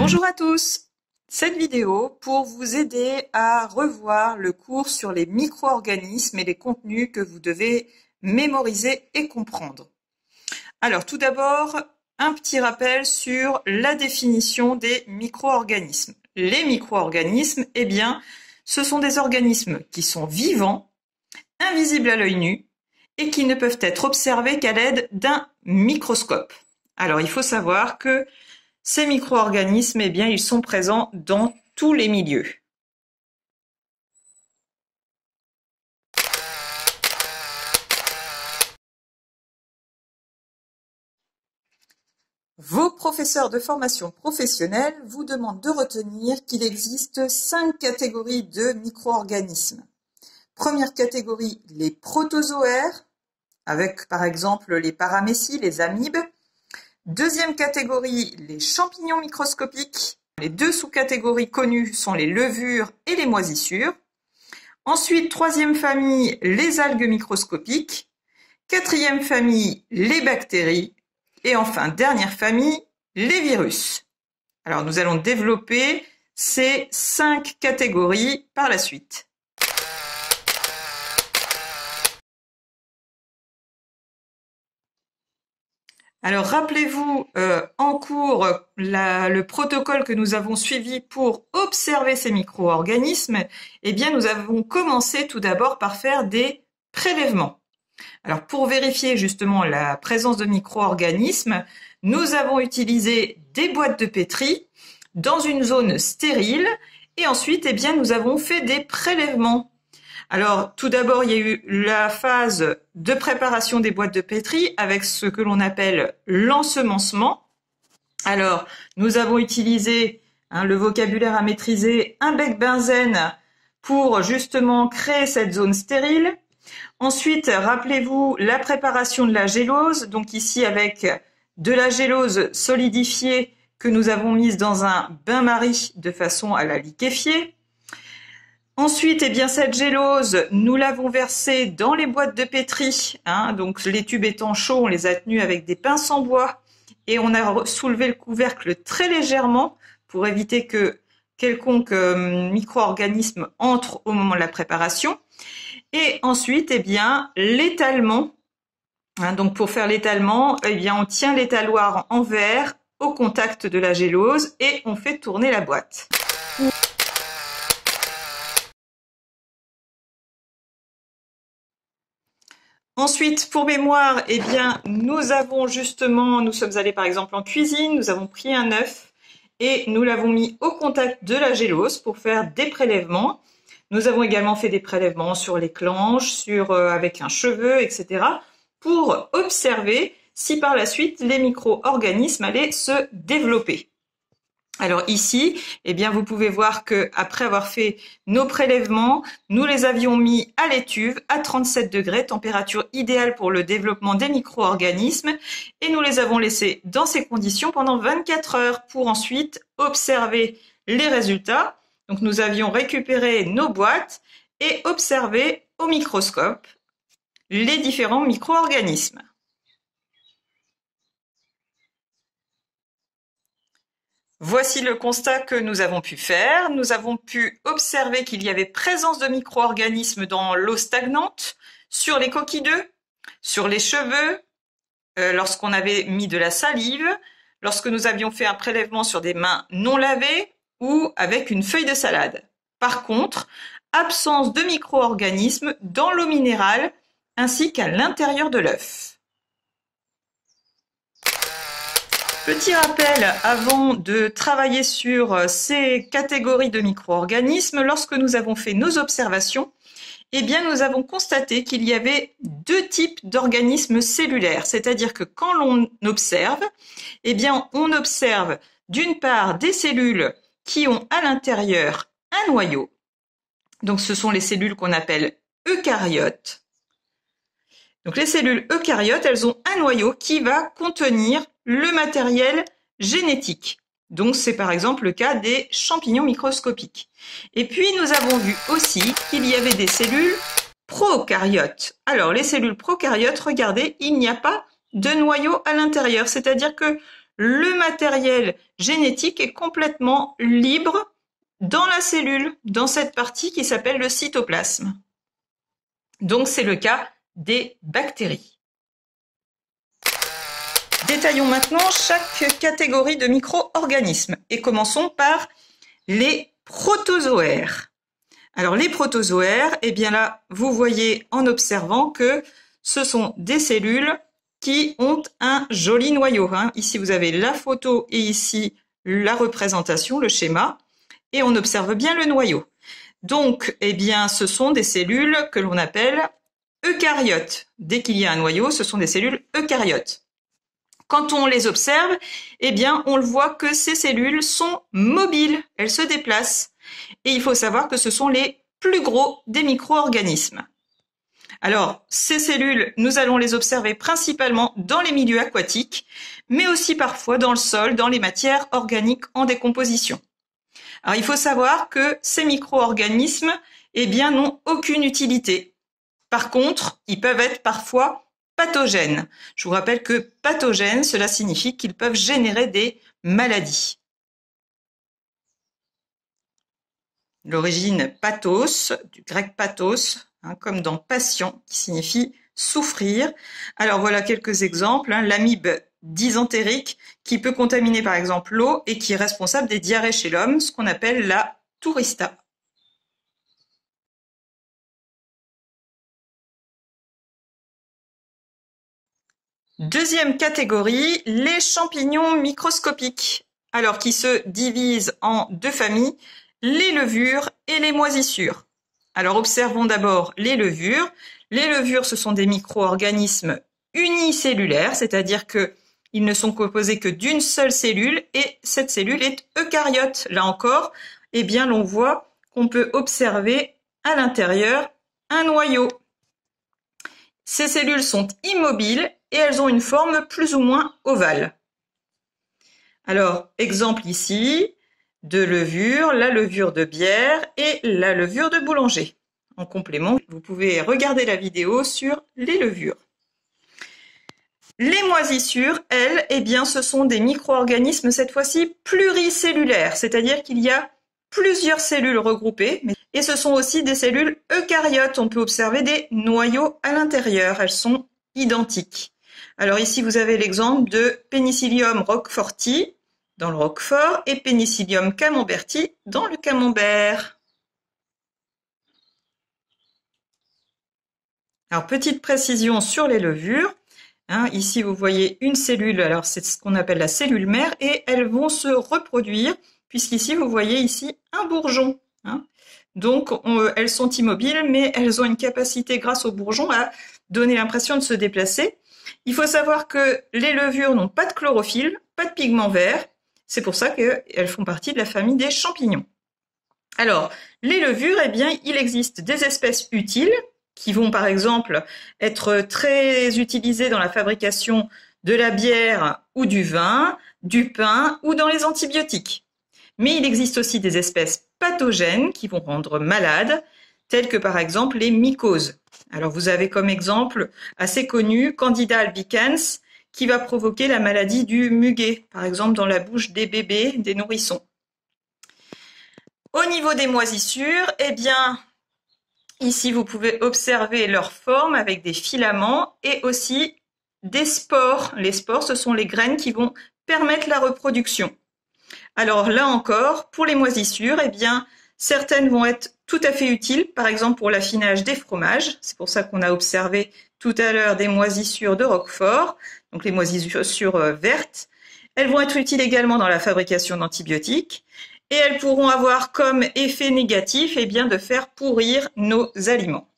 Bonjour à tous! Cette vidéo pour vous aider à revoir le cours sur les micro-organismes et les contenus que vous devez mémoriser et comprendre. Alors tout d'abord, un petit rappel sur la définition des micro-organismes. Les micro-organismes, eh bien, ce sont des organismes qui sont vivants, invisibles à l'œil nu et qui ne peuvent être observés qu'à l'aide d'un microscope. Alors il faut savoir que ces micro-organismes, eh bien, ils sont présents dans tous les milieux. Vos professeurs de formation professionnelle vous demandent de retenir qu'il existe 5 catégories de micro-organismes. Première catégorie, les protozoaires, avec par exemple les paramécies, les amibes. Deuxième catégorie, les champignons microscopiques. Les deux sous-catégories connues sont les levures et les moisissures. Ensuite, troisième famille, les algues microscopiques. Quatrième famille, les bactéries. Et enfin, dernière famille, les virus. Alors, nous allons développer ces 5 catégories par la suite. Alors, rappelez-vous en cours le protocole que nous avons suivi pour observer ces micro-organismes. Eh bien, nous avons commencé tout d'abord par faire des prélèvements. Alors, pour vérifier justement la présence de micro-organismes, nous avons utilisé des boîtes de pétri dans une zone stérile et ensuite, eh bien, nous avons fait des prélèvements. Alors, tout d'abord, il y a eu la phase de préparation des boîtes de pétri avec ce que l'on appelle l'ensemencement. Alors, nous avons utilisé le vocabulaire à maîtriser, un bec benzène pour justement créer cette zone stérile. Ensuite, rappelez-vous la préparation de la gélose, donc ici avec de la gélose solidifiée que nous avons mise dans un bain-marie de façon à la liquéfier. Ensuite, eh bien, cette gélose, nous l'avons versée dans les boîtes de pétri. Donc, les tubes étant chauds, on les a tenus avec des pinces en bois et on a soulevé le couvercle très légèrement pour éviter que quelconque micro-organisme entre au moment de la préparation. Et ensuite, eh bien, l'étalement. Donc, pour faire l'étalement, eh bien, on tient l'étaloir en verre au contact de la gélose et on fait tourner la boîte. Ensuite, pour mémoire, eh bien, nous sommes allés par exemple en cuisine, nous avons pris un œuf et nous l'avons mis au contact de la gélose pour faire des prélèvements. Nous avons également fait des prélèvements sur les clenches, avec un cheveu, etc. pour observer si par la suite les micro-organismes allaient se développer. Alors ici, eh bien, vous pouvez voir que après avoir fait nos prélèvements, nous les avions mis à l'étuve à 37 degrés, température idéale pour le développement des micro-organismes, et nous les avons laissés dans ces conditions pendant 24 heures pour ensuite observer les résultats. Donc nous avions récupéré nos boîtes et observé au microscope les différents micro-organismes. Voici le constat que nous avons pu faire. Nous avons pu observer qu'il y avait présence de micro-organismes dans l'eau stagnante, sur les coquilles d'œufs, sur les cheveux, lorsqu'on avait mis de la salive, lorsque nous avions fait un prélèvement sur des mains non lavées ou avec une feuille de salade. Par contre, absence de micro-organismes dans l'eau minérale ainsi qu'à l'intérieur de l'œuf. Petit rappel avant de travailler sur ces catégories de micro-organismes, lorsque nous avons fait nos observations, eh bien nous avons constaté qu'il y avait 2 types d'organismes cellulaires, c'est-à-dire que quand l'on observe, eh bien on observe d'une part des cellules qui ont à l'intérieur un noyau, donc ce sont les cellules qu'on appelle eucaryotes. Donc les cellules eucaryotes, elles ont un noyau qui va contenir le matériel génétique. Donc c'est par exemple le cas des champignons microscopiques. Et puis nous avons vu aussi qu'il y avait des cellules procaryotes. Alors les cellules procaryotes, regardez, il n'y a pas de noyau à l'intérieur, c'est-à-dire que le matériel génétique est complètement libre dans la cellule, dans cette partie qui s'appelle le cytoplasme. Donc c'est le cas des bactéries. Détaillons maintenant chaque catégorie de micro-organismes et commençons par les protozoaires. Alors les protozoaires, eh bien là, vous voyez en observant que ce sont des cellules qui ont un joli noyau. Ici, vous avez la photo et ici la représentation, le schéma, et on observe bien le noyau. Donc, eh bien, ce sont des cellules que l'on appelle eucaryotes. Dès qu'il y a un noyau, ce sont des cellules eucaryotes. Quand on les observe, eh bien, on le voit que ces cellules sont mobiles, elles se déplacent. Et il faut savoir que ce sont les plus gros des micro-organismes. Alors, ces cellules, nous allons les observer principalement dans les milieux aquatiques, mais aussi parfois dans le sol, dans les matières organiques en décomposition. Alors, il faut savoir que ces micro-organismes, eh bien, n'ont aucune utilité. Par contre, ils peuvent être parfois pathogènes. Je vous rappelle que pathogènes, cela signifie qu'ils peuvent générer des maladies. L'origine pathos, du grec pathos, comme dans patient, qui signifie souffrir. Alors voilà quelques exemples. L'amibe dysentérique qui peut contaminer par exemple l'eau et qui est responsable des diarrhées chez l'homme, ce qu'on appelle la tourista. Deuxième catégorie, les champignons microscopiques, alors qui se divisent en deux familles, les levures et les moisissures. Alors observons d'abord les levures. Les levures, ce sont des micro-organismes unicellulaires, c'est-à-dire qu'ils ne sont composés que d'une seule cellule et cette cellule est eucaryote. Là encore, eh bien, l'on voit qu'on peut observer à l'intérieur un noyau. Ces cellules sont immobiles et elles ont une forme plus ou moins ovale. Alors, exemple ici de levure, la levure de bière et la levure de boulanger. En complément, vous pouvez regarder la vidéo sur les levures. Les moisissures, elles, eh bien, ce sont des micro-organismes cette fois-ci pluricellulaires, c'est-à-dire qu'il y a plusieurs cellules regroupées, et ce sont aussi des cellules eucaryotes. On peut observer des noyaux à l'intérieur, elles sont identiques. Alors ici, vous avez l'exemple de Penicillium roqueforti dans le roquefort et Penicillium camemberti dans le camembert. Alors, petite précision sur les levures. Ici, vous voyez une cellule, alors c'est ce qu'on appelle la cellule mère, et elles vont se reproduire, puisqu'ici, vous voyez ici un bourgeon. Donc, elles sont immobiles, mais elles ont une capacité, grâce au bourgeon, à donner l'impression de se déplacer. Il faut savoir que les levures n'ont pas de chlorophylle, pas de pigment vert. C'est pour ça qu'elles font partie de la famille des champignons. Alors, les levures, eh bien, il existe des espèces utiles qui vont, par exemple, être très utilisées dans la fabrication de la bière ou du vin, du pain ou dans les antibiotiques. Mais il existe aussi des espèces pathogènes qui vont rendre malades, telles que par exemple les mycoses. Alors vous avez comme exemple assez connu Candida albicans qui va provoquer la maladie du muguet, par exemple dans la bouche des bébés, des nourrissons. Au niveau des moisissures, eh bien, ici vous pouvez observer leur forme avec des filaments et aussi des spores. Les spores, ce sont les graines qui vont permettre la reproduction. Alors là encore, pour les moisissures, eh bien, certaines vont être tout à fait utiles, par exemple pour l'affinage des fromages. C'est pour ça qu'on a observé tout à l'heure des moisissures de Roquefort, donc les moisissures vertes. Elles vont être utiles également dans la fabrication d'antibiotiques et elles pourront avoir comme effet négatif eh bien, de faire pourrir nos aliments.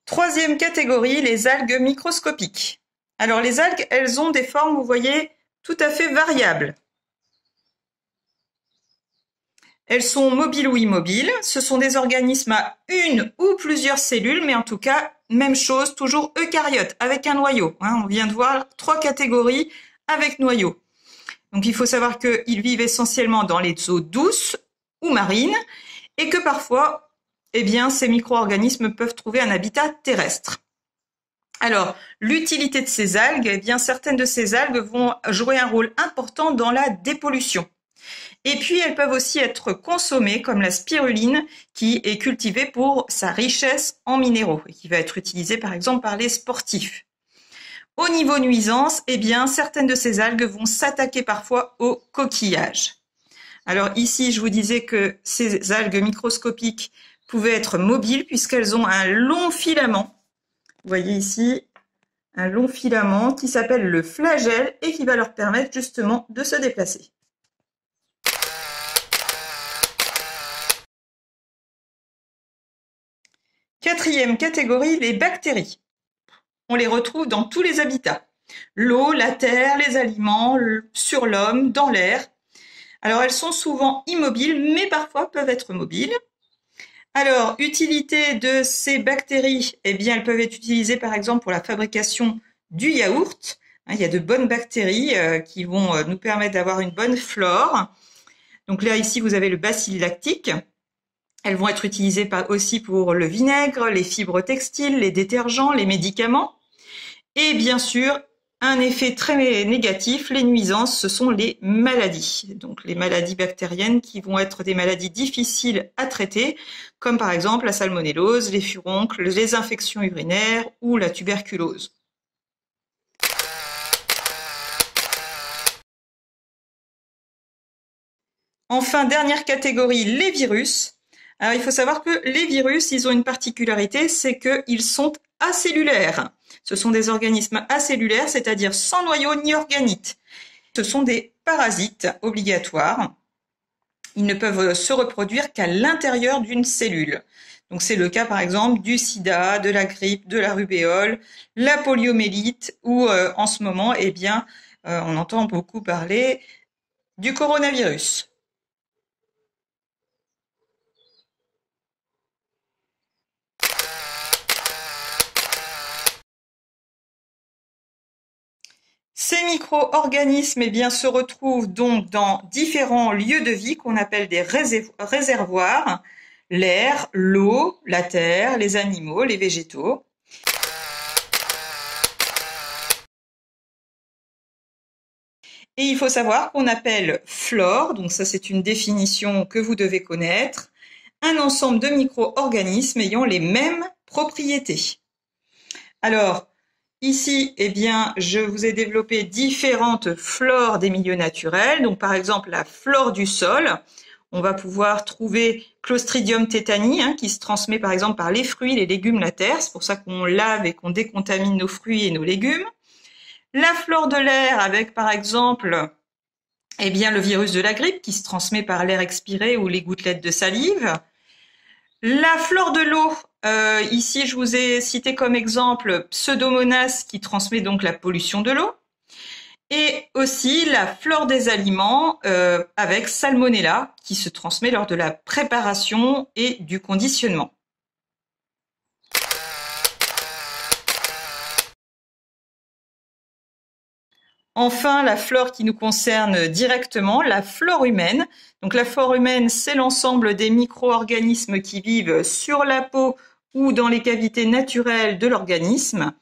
Troisième catégorie, les algues microscopiques. Alors les algues, elles ont des formes, vous voyez, tout à fait variables. Elles sont mobiles ou immobiles. Ce sont des organismes à une ou plusieurs cellules, mais en tout cas, même chose, toujours eucaryotes, avec un noyau. On vient de voir 3 catégories avec noyau. Donc il faut savoir qu'ils vivent essentiellement dans les eaux douces ou marines et que parfois, eh bien, ces micro-organismes peuvent trouver un habitat terrestre. Alors, l'utilité de ces algues, eh bien, certaines de ces algues vont jouer un rôle important dans la dépollution. Et puis, elles peuvent aussi être consommées comme la spiruline qui est cultivée pour sa richesse en minéraux et qui va être utilisée par exemple par les sportifs. Au niveau nuisance, eh bien, certaines de ces algues vont s'attaquer parfois aux coquillages. Alors ici, je vous disais que ces algues microscopiques pouvaient être mobiles puisqu'elles ont un long filament. Vous voyez ici un long filament qui s'appelle le flagelle et qui va leur permettre justement de se déplacer. Quatrième catégorie, les bactéries. On les retrouve dans tous les habitats. L'eau, la terre, les aliments, sur l'homme, dans l'air. Alors elles sont souvent immobiles, mais parfois peuvent être mobiles. Alors, utilité de ces bactéries, eh bien, elles peuvent être utilisées par exemple pour la fabrication du yaourt. Il y a de bonnes bactéries qui vont nous permettre d'avoir une bonne flore. Donc là, ici, vous avez le bacille lactique. Elles vont être utilisées aussi pour le vinaigre, les fibres textiles, les détergents, les médicaments. Et bien sûr, un effet très négatif, les nuisances, ce sont les maladies. Donc les maladies bactériennes qui vont être des maladies difficiles à traiter, comme par exemple la salmonellose, les furoncles, les infections urinaires ou la tuberculose. Enfin, dernière catégorie, les virus. Alors il faut savoir que les virus, ils ont une particularité, c'est qu'ils sont acellulaires. Ce sont des organismes acellulaires, c'est-à-dire sans noyau ni organite. Ce sont des parasites obligatoires. Ils ne peuvent se reproduire qu'à l'intérieur d'une cellule. Donc c'est le cas par exemple du sida, de la grippe, de la rubéole, la poliomyélite ou en ce moment, eh bien, on entend beaucoup parler du coronavirus. Ces micro-organismes eh bien, se retrouvent donc dans différents lieux de vie qu'on appelle des réservoirs, l'air, l'eau, la terre, les animaux, les végétaux. Et il faut savoir qu'on appelle flore, donc ça c'est une définition que vous devez connaître, un ensemble de micro-organismes ayant les mêmes propriétés. Alors, ici, eh bien, je vous ai développé différentes flores des milieux naturels. Donc, par exemple, la flore du sol. On va pouvoir trouver Clostridium tetani, qui se transmet par exemple par les fruits, les légumes, la terre. C'est pour ça qu'on lave et qu'on décontamine nos fruits et nos légumes. La flore de l'air avec par exemple, eh bien, le virus de la grippe qui se transmet par l'air expiré ou les gouttelettes de salive. La flore de l'eau, ici je vous ai cité comme exemple Pseudomonas qui transmet donc la pollution de l'eau. Et aussi la flore des aliments avec Salmonella qui se transmet lors de la préparation et du conditionnement. Enfin, la flore qui nous concerne directement, la flore humaine. Donc la flore humaine, c'est l'ensemble des micro-organismes qui vivent sur la peau ou dans les cavités naturelles de l'organisme.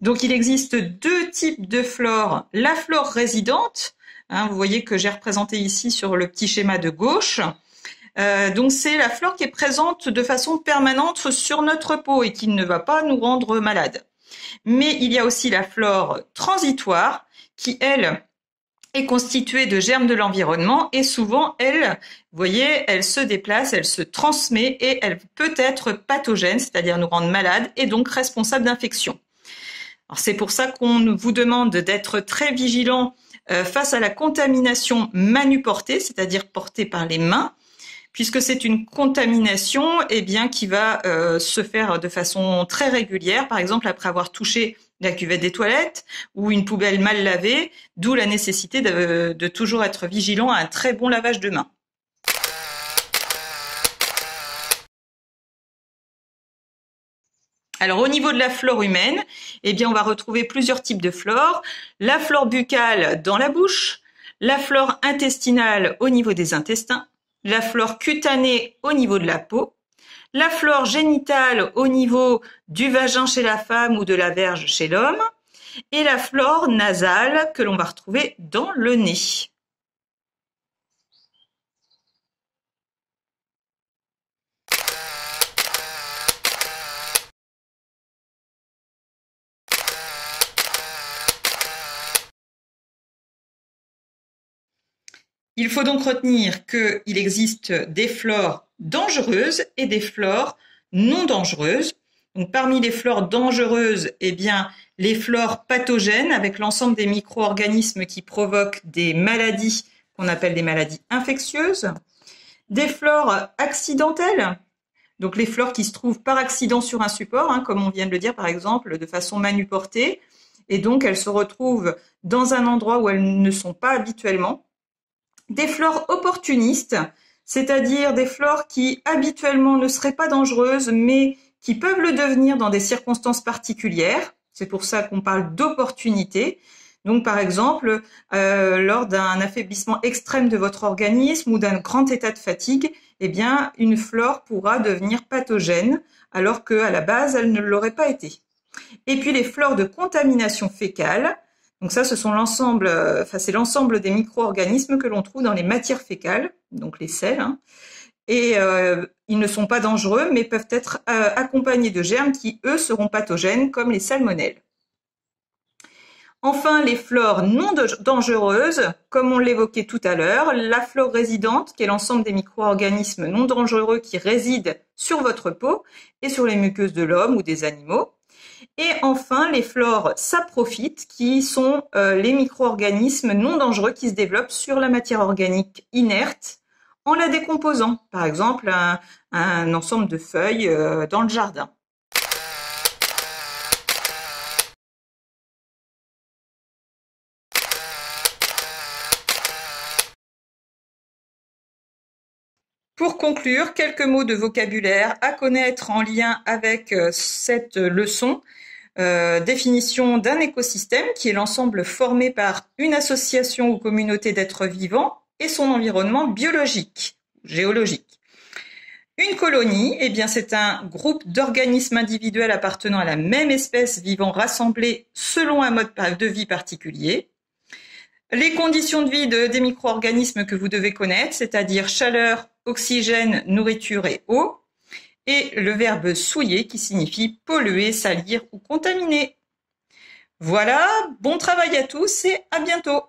Donc il existe deux types de flore. La flore résidente, vous voyez que j'ai représenté ici sur le petit schéma de gauche. Donc c'est la flore qui est présente de façon permanente sur notre peau et qui ne va pas nous rendre malades. Mais il y a aussi la flore transitoire qui, elle, est constituée de germes de l'environnement et souvent, elle, vous voyez, elle se déplace, elle se transmet et elle peut être pathogène, c'est-à-dire nous rendre malades et donc responsable d'infections. Alors c'est pour ça qu'on vous demande d'être très vigilant face à la contamination manu-portée, c'est-à-dire portée par les mains, puisque c'est une contamination eh bien, qui va se faire de façon très régulière, par exemple après avoir touché la cuvette des toilettes ou une poubelle mal lavée, d'où la nécessité de toujours être vigilant à un très bon lavage de mains. Alors au niveau de la flore humaine, eh bien on va retrouver plusieurs types de flore. La flore buccale dans la bouche, la flore intestinale au niveau des intestins, la flore cutanée au niveau de la peau, la flore génitale au niveau du vagin chez la femme ou de la verge chez l'homme, et la flore nasale que l'on va retrouver dans le nez. Il faut donc retenir qu'il existe des flores dangereuses et des flores non dangereuses. Donc, parmi les flores dangereuses, eh bien, les flores pathogènes avec l'ensemble des micro-organismes qui provoquent des maladies qu'on appelle des maladies infectieuses, des flores accidentelles, donc les flores qui se trouvent par accident sur un support, comme on vient de le dire par exemple, de façon manuportée, et donc elles se retrouvent dans un endroit où elles ne sont pas habituellement. Des flores opportunistes, c'est-à-dire des flores qui habituellement ne seraient pas dangereuses, mais qui peuvent le devenir dans des circonstances particulières. C'est pour ça qu'on parle d'opportunité. Donc, par exemple, lors d'un affaiblissement extrême de votre organisme ou d'un grand état de fatigue, eh bien, une flore pourra devenir pathogène, alors qu'à la base, elle ne l'aurait pas été. Et puis, les flores de contamination fécale. Donc ça, ce sont l'ensemble, c'est l'ensemble des micro-organismes que l'on trouve dans les matières fécales, donc les selles. Et ils ne sont pas dangereux, mais peuvent être accompagnés de germes qui, eux, seront pathogènes, comme les salmonelles. Enfin, les flores non dangereuses, comme on l'évoquait tout à l'heure, la flore résidente, qui est l'ensemble des micro-organismes non dangereux qui résident sur votre peau et sur les muqueuses de l'homme ou des animaux. Et enfin, les flores saprophytes, qui sont les micro-organismes non dangereux qui se développent sur la matière organique inerte en la décomposant. Par exemple, un ensemble de feuilles dans le jardin. Pour conclure, quelques mots de vocabulaire à connaître en lien avec cette leçon. Définition d'un écosystème qui est l'ensemble formé par une association ou communauté d'êtres vivants et son environnement biologique, géologique. Une colonie, eh bien, c'est un groupe d'organismes individuels appartenant à la même espèce vivant rassemblés selon un mode de vie particulier. Les conditions de vie des micro-organismes que vous devez connaître, c'est-à-dire chaleur, oxygène, nourriture et eau. Et le verbe souiller qui signifie polluer, salir ou contaminer. Voilà, bon travail à tous et à bientôt.